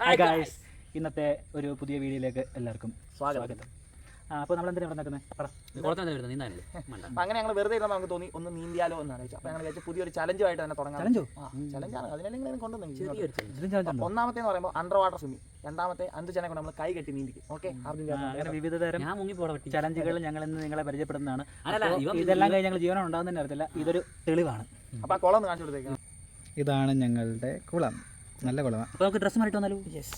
Hi guys, ഇന്നത്തെ ഒരു പുതിയ വീഡിയോയിലേക്ക് എല്ലാവർക്കും സ്വാഗതം. അപ്പോൾ നമ്മൾ എന്തിനാണ് ഇവിടെ നിൽക്കുന്നത്? അങ്ങനെ ഞങ്ങൾ വെറുതെ ഇരുന്നാൽ നമുക്ക് തോന്നി ഒന്ന് നീന്തിയാലോ എന്നാണ്. അപ്പോൾ ഞങ്ങൾ വിചാരിച്ചു പുതിയൊരു ചലഞ്ചുമായിട്ട് തന്നെ തുടങ്ങാം. ചലഞ്ചാണ്, അതിനെല്ലാം കൊണ്ടുവന്നു. ഒന്നാമത്തെ എന്ന് പറയുമ്പോൾ അണ്ടർ വാട്ടർ സ്വിമ്മിങ്, രണ്ടാമത്തെ അഞ്ചനെ കൊണ്ട് നമ്മൾ കൈ കെട്ടി നീന്തിക്കും. ഓക്കെ, അങ്ങനെ വിവിധ തരം ചലഞ്ചുകൾ ഞങ്ങൾ ഇന്ന് നിങ്ങളെ പരിചയപ്പെടുന്നതാണ്. ഇതെല്ലാം കഴിഞ്ഞ് ഞങ്ങൾ ജീവനം ഉണ്ടാകുന്ന തന്നെ അറിയത്തില്ല, ഇതൊരു തെളിവാണ്. അപ്പോൾ ആ കുളം ഒന്ന് കാണിച്ചു കൊടുത്തേക്കാം. ഇതാണ് ഞങ്ങളുടെ കുളം, നല്ല കുളമാണ്. അപ്പോൾ നമുക്ക് ഡ്രസ്സ് മാറിയിട്ട് വന്നാലോ? യെസ്.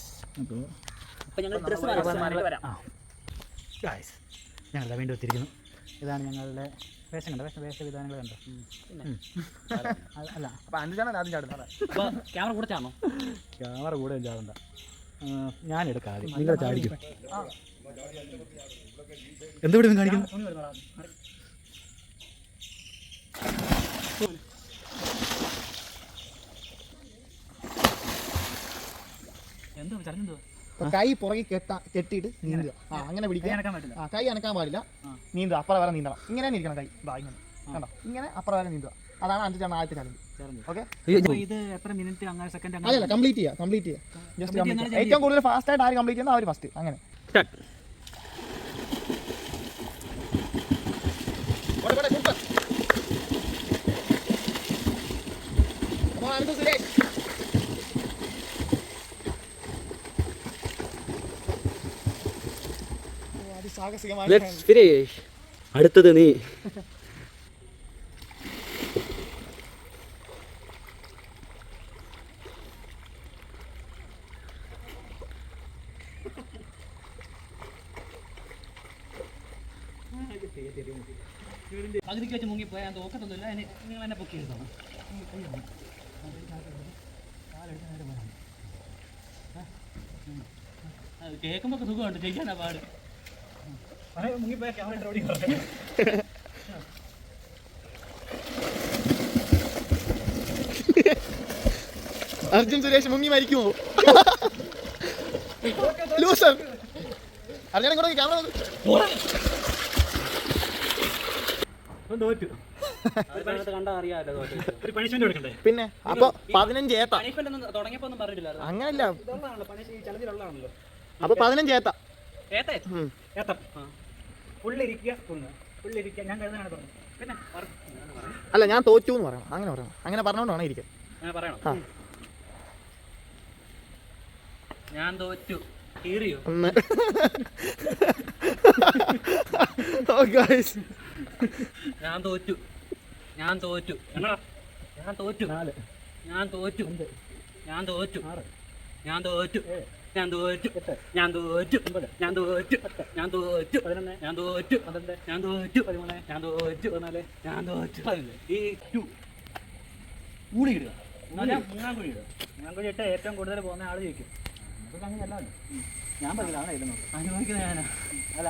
അപ്പോൾ ഞങ്ങൾ ഡ്രസ്സ് മാറി വരാം. ഗായ്സ്, ഞങ്ങളുടെ വീണ്ടും എത്തിയിരിക്കുന്നു. ഇതാണ് ഞങ്ങളുടെ വേഷം കണ്ടോ, വേഷവിധാനങ്ങൾ കണ്ടോ? അല്ല, അപ്പോൾ അഞ്ചാണ് ആദ്യം ചാടുന്നത്. അപ്പോൾ ക്യാമറ കൂടെ ചാടണോ? ക്യാമറ കൂടെ ചാടണ്ട, ഞാനെടുക്കാം ആദ്യം, നിങ്ങൾ ചാടിക്കും. എന്തുകൂടെ കാണിക്കുന്നു? എന്തോ ചടഞ്ഞെന്തോ കൈ പുറകെ കെട്ടിയിട്ട് നീന്തുക. അങ്ങനെ പിടിക്കാൻ കൈ അനക്കാൻ പാടില്ല, നീന്തുക. അപ്പുറം വരെ നീന്തണം. ഇങ്ങനെ തന്നെ ഇരിക്കണം കൈ, ഇങ്ങനെ കണ്ടോ, ഇങ്ങനെ അപ്പുറം വരെ നീന്തുക. അതാണ് അഞ്ചാണ് ആദ്യത്തെ ചലഞ്ച്. ഓക്കെ, ഇത് എത്ര മിനിറ്റ് അങ്ങനെ സെക്കൻഡ്? അല്ല, കംപ്ലീറ്റ് ചെയ്യുക. ജസ്റ്റ് ഏറ്റവും കൂടുതൽ ഫാസ്റ്റ് ആയിട്ട് ആര് കംപ്ലീറ്റ് ചെയ്യുന്ന അവർ ഫസ്റ്റ്. അങ്ങനെ അടുത്തത് നീ. പകുതിക്ക് വെച്ച് മുങ്ങിപ്പോയാൽ നോക്കത്തൊന്നുമില്ല, നിങ്ങൾ എന്നെ പൊക്കി എടുത്തോണം. കേൾക്കുമ്പോൾ സുഖമുണ്ട്, ചെയ്യാനാ പാട്. അർജുൻ സുരേഷ് മുങ്ങി മരിക്കുമോ? ലൂസർ അർജുനെ ഇങ്ങോട്ട് ക്യാമറ പിന്നെ. അപ്പൊ 15 ഏത്ത അങ്ങനല്ല, അപ്പൊ 15 ഏത്ത. അല്ല, ഞാൻ തോറ്റു എന്ന് പറയണം. അങ്ങനെ പറയണം, അങ്ങനെ പറഞ്ഞോണ്ടാണ് ഇരിക്കും. ഞാൻ തോറ്റു. ഞാൻ തോറ്റു. ഞാൻ തോറ്റു. ഞാൻ തോറ്റു. ഞാൻ തോറ്റു. ഞാൻ തോറ്റു. ഞാൻ തോറ്റു. ഞാൻ തോറ്റു. ഞാൻ തോറ്റു. ഞാൻ തോറ്റു. ഞാൻ തോറ്റു. ഞാൻ തോറ്റു. ഞാൻ തോറ്റു. ഞാൻ തോറ്റു. ഞാൻ തോറ്റു. ഈ കൂടി ഇടുക, മുങ്ങാൻകുഴി ഇടുക. മുങ്ങാൻകുഴി ഇട്ട് ഏറ്റവും കൂടുതൽ പോകുന്ന ആൾ ജയിക്കും. അതൊക്കെ അങ്ങനെയല്ല, ഞാൻ പറഞ്ഞില്ല, ആണ് ഇടുന്നത്. അനുഭവിക്കുന്ന ഞാനാ. അല്ല,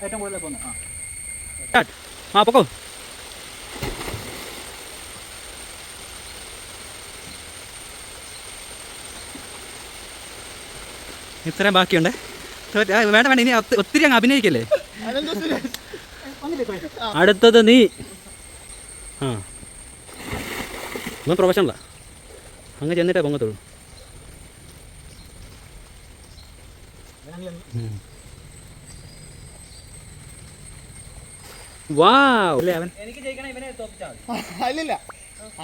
ഏറ്റവും കൂടുതൽ പോകുന്നത്. ആ പൊക്കോ. ഇത്രയും ബാക്കിയുണ്ട്. വേണ്ട വേണ്ട, ഇനി ഒത്തിരി അങ്ങ് അഭിനയിക്കല്ലേ. അടുത്തത് നീ. ഒന്നും പ്രൊഫഷണലാ, അങ്ങ് ചെന്നിട്ടേ പൊങ്ങത്തുള്ളൂ. അല്ലല്ല,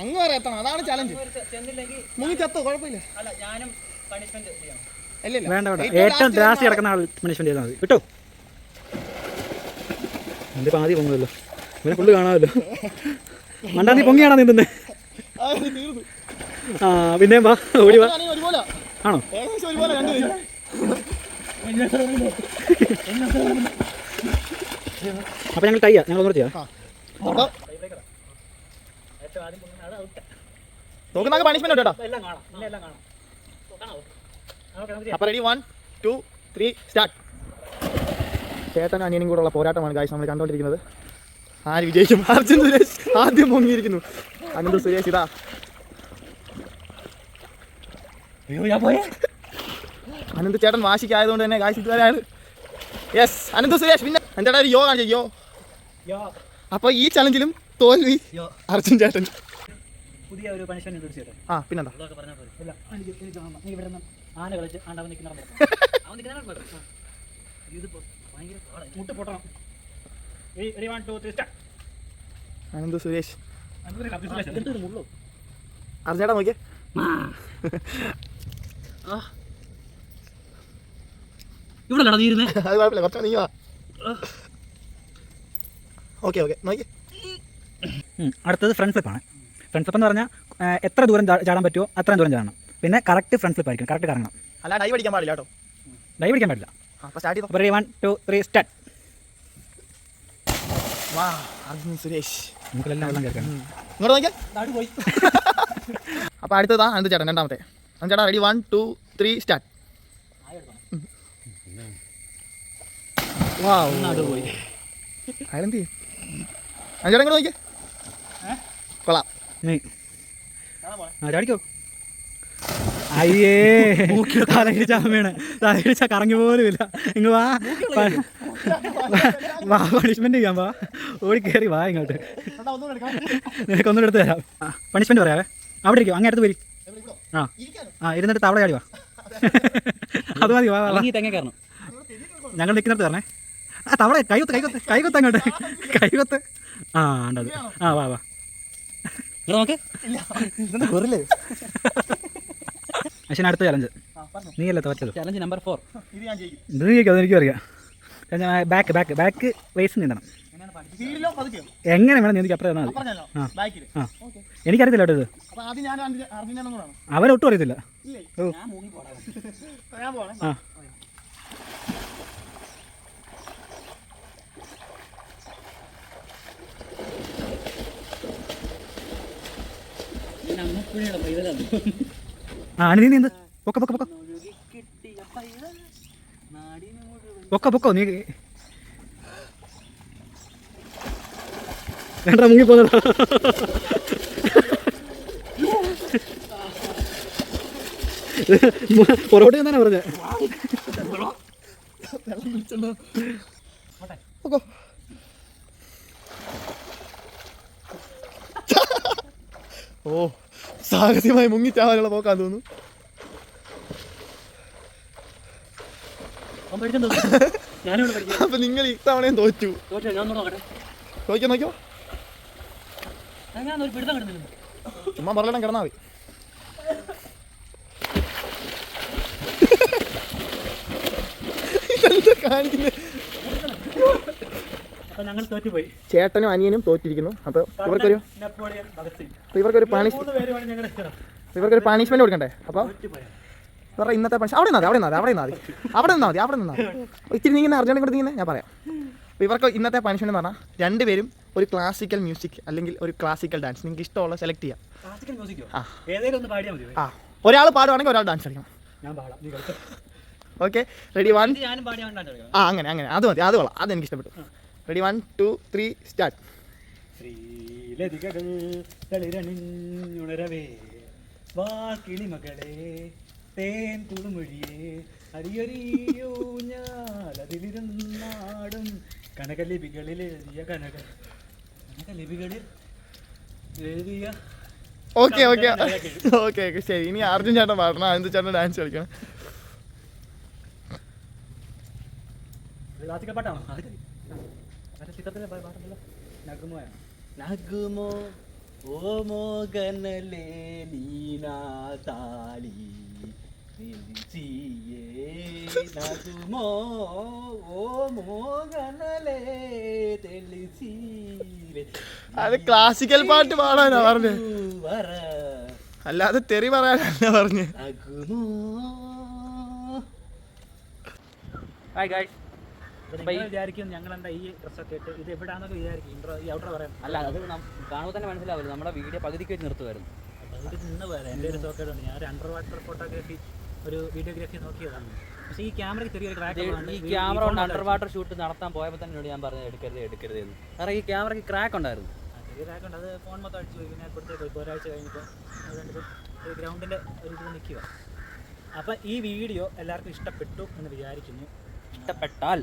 അങ്ങ് വരെ എത്തണം, അതാണ് ചലഞ്ച്. മുങ്ങി ചത്തോ, കുഴപ്പമില്ല. വേണ്ട വേണ്ട, ഏറ്റവും ലാസ്റ്റ് കിടക്കുന്ന ആൾ പണിഷ്മെന്റ് ചെയ്താൽ മതി. കിട്ടോ, എൻ്റെ പാതി പൊങ്ങുമല്ലോ, ഇവനെ ഫുള്ള് കാണാമല്ലോ. മണ്ടാ, നീ പൊങ്ങിയാണോ നീന്തുന്നേ? ആ, പിന്നെ വാ, ഓടി വാ. ആണോ? അപ്പൊ ഞങ്ങൾ ടൈയാ, ഞങ്ങൾ ഒന്നുകൂടെ ചെയ്യാം. പണിഷ്മെന്റ് കേട്ടോ. അപ്പൊ റെഡി, 1 2 3 സ്റ്റാർട്ട്. ചേട്ടനും അനിയനും കൂടെ ഉള്ള പോരാട്ടമാണ് ഗായ്സ് നമ്മൾ കണ്ടോണ്ടിരിക്കുന്നത്. ആര് വിജയിക്കും? അർജുൻ സുരേഷ് ആദ്യം മുങ്ങിയിരിക്കുന്നു. അനന്ത് സുരേഷ് ഇതാ. അനന്ത് ചേട്ടൻ വാശിക്കായതുകൊണ്ട് തന്നെ ഗായ്സ് ഇതുവരെയാണ്. യെസ്, അനന്ത് സുരേഷ്. പിന്നെ എൻ്റെ ഒരു യോ കാണിച്ചോ, യോ. അപ്പോൾ ഈ ചലഞ്ചിലും തോൽവി അർജുൻ ചേട്ടൻ. പുതിയ ഒരു പണിഷ്മെന്റ് ഇൻട്രോഡ്യൂസ് ചെയ്യട്ടെ? പിന്നെന്താ, ആന കളിച്ച് അവൻ നിൽക്കുന്ന ഇതിപ്പോ ഭയങ്കര മുട്ട് പൊട്ടണം. Ready, 1, 2, 3 start. അനന്ത് സുരേഷ് മുള്ളു അർജേട്ടാ നോക്കിയേ. ഇവിടെ അല്ലടാ തീരുന്നേ. അത് കുഴപ്പമില്ല, കുറച്ച് നീ വാ. ഓക്കെ നോക്കിയേ. അടുത്തത് ഫ്രണ്ട് ഫ്ലിപ്പാണ്. ഫ്രണ്ട് ഫ്ലിപ്പ് എന്ന് പറഞ്ഞാൽ എത്ര ദൂരം ചാടാൻ പറ്റുമോ അത്രയും ദൂരം ചാടണം. പിന്നെ കറക്റ്റ് ഫ്രണ്ട് ഫ്ലിപ്പ് ആയിരിക്കും, കറക്റ്റ് കറങ്ങണം. അല്ല ഡൈവ് അടിക്കാൻ പാടില്ല കേട്ടോ. ഡൈവ് അടിക്കാൻ പറ്റില്ല. അപ്പോൾ സ്റ്റാർട്ട് ചെയ്തോ. 1, 2, 3 സ്റ്റാർട്ട്. വാ അർജുൻ സുരേഷ് നമുക്കെല്ലാം വെള്ളം കേൾക്കണം. ഇങ്ങോട്ട് നോക്കിയാൽ പോയി. അപ്പോൾ അടുത്തതാ അനന്ത് ചേട്ടൻ രണ്ടാമത്തെ. അനന്ത് ചേട്ടാ റെഡി 1, 2, 3 സ്റ്റാർട്ട്. വാ പോയി. അയലെന്ത് അനന്ത് ചേട്ടൻ ഇങ്ങോട്ട് നോക്കിയേ. കൊള്ളാം. നീ ചാടിക്കോ. അയ്യേ തലയിടിച്ച അമ്മയാണ്. തലയിടിച്ച കറങ്ങി പോലും ഇല്ല. ഇങ്ങ് വാ വാ പണിഷ്മെന്റ് ചെയ്യാൻ വാ. ഓടി കയറി വാ ഇങ്ങോട്ട്. നിനക്കൊന്നും എടുത്ത് തരാം. പണിഷ്മെന്റ് പറയാവേ. അവിടെ ഇരിക്കും, അങ്ങേ അടുത്ത് വരി. ഇരുന്നിട്ട് തവള ചാടി വാ. അത് മതി. വാ വാ തെങ്ങ കയറണം. ഞങ്ങൾ നിൽക്കുന്നിടത്ത് പറഞ്ഞേ. തവള കൈകൊത്ത് അങ്ങോട്ട് കൈകൊത്ത്. ഉണ്ടത്. വാ വാ നോക്ക്. പക്ഷേ അടുത്ത ചലഞ്ച് നീയല്ലേ തോറ്റത്. Challenge number 4. ഇത് നീക്കോ, അതെനിക്കും അറിയാം. ബാക്ക് വേസ്റ്റ് നീന്തണം. എങ്ങനെ വേണം നീന്തിക്ക് അപ്പുറം തന്നാൽ മതി. എനിക്കറിയത്തില്ല കേട്ടോ ഇത്. അവരൊട്ടും അറിയത്തില്ല. നീ നീന്ത്. പൊക്ക നീ വേണ്ട മുങ്ങി പോന്നടാ. പുറകോട്ട് തന്നെ പറഞ്ഞേ. ഓ സാഹസികമായി മുങ്ങിച്ചാവാനുള്ള പോക്കാൻ തോന്നുന്നു. അപ്പൊ നിങ്ങൾ ഇത്തവണയും തോറ്റു. നോക്കിയോ ചുമ്മാ മറലിടം കിടന്നാ മതി. ഇതെന്താ കാണിക്കുന്നത്? ഞങ്ങൾ തോറ്റുപോയി. ചേട്ടനും അനിയനും തോറ്റിരിക്കുന്നു. അപ്പോൾ ഇവർക്കൊരു പണിഷ്മെന്റ് കൊടുക്കണ്ടേ? അപ്പോൾ ഇവരുടെ ഇന്നത്തെ പണിഷ് അവിടെ നിന്നാൽ മതി. ഇച്ചിരി നീങ്ങുന്ന അർജന്റ് കൂടെ നീങ്ങുന്നത് ഞാൻ പറയാം. അപ്പോൾ ഇവർക്ക് ഇന്നത്തെ പണിഷ്മെന്റ് എന്ന് പറഞ്ഞാൽ രണ്ടുപേരും ഒരു ക്ലാസിക്കൽ മ്യൂസിക് അല്ലെങ്കിൽ ഒരു ക്ലാസിക്കൽ ഡാൻസ് നിങ്ങൾക്ക് ഇഷ്ടമുള്ള സെലക്ട് ചെയ്യാം. ഒരാൾ പാടുവാണെങ്കിൽ ഒരാൾ ഡാൻസ് കളിക്കണം. Okay ready 1. അങ്ങനെ അത് മതി, അത് കൊള്ളാം, അതെനിക്ക് ഇഷ്ടപ്പെട്ടു. Ready 1, 2, 3 start. തേൻ കുളിമൊഴിയേ അരിയൊരിയൂഞ്ഞാലതിലിരുന്നാടും കനകലിപികളിൽ എഴുതിയ കനകലിപികളിൽ എഴുതിയ. ഓക്കെ ശരി. ഇനി അർജുൻ ചേട്ടൻ പാടണം, അനന്ത് ചേട്ടൻ ഡാൻസ് കളിക്കണം. പാട്ടാണോ? നഗുമോ ഓ മോഗനലേ നീനാതാലി നഗുമോ ഓ മോഗനലേ തെളിസീലേ. അത് ക്ലാസിക്കൽ പാട്ട് പാടാനാ പറഞ്ഞു, അല്ലാതെ തെറി പറയാനല്ല പറഞ്ഞു. ഹായ് ഗായ്സ്, വിചാരിക്കും ഞങ്ങൾ എന്താ ഈ ഡ്രസ്സൊക്കെ ഇട്ട് ഇത് എവിടാന്നൊക്കെ വിചാരിക്കും. ഈ ഔട്ടർ പറയാം. അല്ല, അത് കാണുമ്പോൾ തന്നെ മനസ്സിലാവില്ല. നമ്മുടെ വീഡിയോ പകുതിക്ക് വെച്ച് നിർത്തുമായിരുന്നു. ഇത് നിന്ന് പോയത് എൻ്റെ ഒരു സോക്കേട് ഉണ്ട്. ഞാൻ ഒരു അണ്ടർ വാട്ടർ ഫോട്ടോഗ്രാഫി, ഒരു വീഡിയോഗ്രാഫി നോക്കിയതാണ്. പക്ഷേ ഈ ക്യാമറയ്ക്ക് ചെറിയൊരു ക്രാക്ക്. ഈ ക്യാമറ കൊണ്ട് അണ്ടർ വാട്ടർ ഷൂട്ട് നടത്താൻ പോയപ്പോൾ തന്നെ ഞാൻ പറഞ്ഞത് എടുക്കരുത് എന്ന്. കാരണം ഈ ക്യാമറയ്ക്ക് ക്രാക്ക് ഉണ്ടായിരുന്നു. ചെറിയ ക്രാക്ക് ഉണ്ട്. അത് ഫോൺ മൊത്തം അടിച്ചു പോയി. പിന്നെ കൊടുത്തേക്ക് ഇപ്പോൾ ഒരാഴ്ച കഴിഞ്ഞിപ്പോൾ അതുകൊണ്ട് ഗ്രൗണ്ടിൻ്റെ ഒരു ഇത് നിൽക്കുക. അപ്പം ഈ വീഡിയോ എല്ലാവർക്കും ഇഷ്ടപ്പെട്ടു എന്ന് വിചാരിക്കുന്നു. ഇഷ്ടപ്പെട്ടാൽ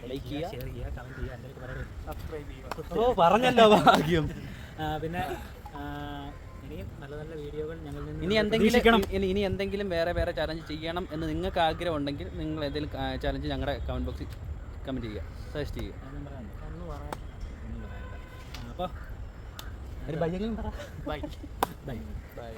ലൈക്ക് ചെയ്യുക, ഷെയർ ചെയ്യുക, കമൻറ്റ് ചെയ്യുക, എന്തെങ്കിലും പറയുക, സബ്സ്ക്രൈബ് ചെയ്യുക. പറഞ്ഞല്ലോ ഭാഗ്യം. പിന്നെ ഇനിയും നല്ല നല്ല വീഡിയോകൾ ഞങ്ങൾ ഇനി എന്തെങ്കിലും വേറെ ചാലഞ്ച് ചെയ്യണം എന്ന് നിങ്ങൾക്ക് ആഗ്രഹം ഉണ്ടെങ്കിൽ നിങ്ങൾ എന്തെങ്കിലും ചാലഞ്ച് ഞങ്ങളുടെ കമൻറ്റ് ബോക്സിൽ കമൻറ്റ് ചെയ്യുക, സജസ്റ്റ് ചെയ്യുക. അപ്പോൾ ഒരു ബൈ. ബൈ.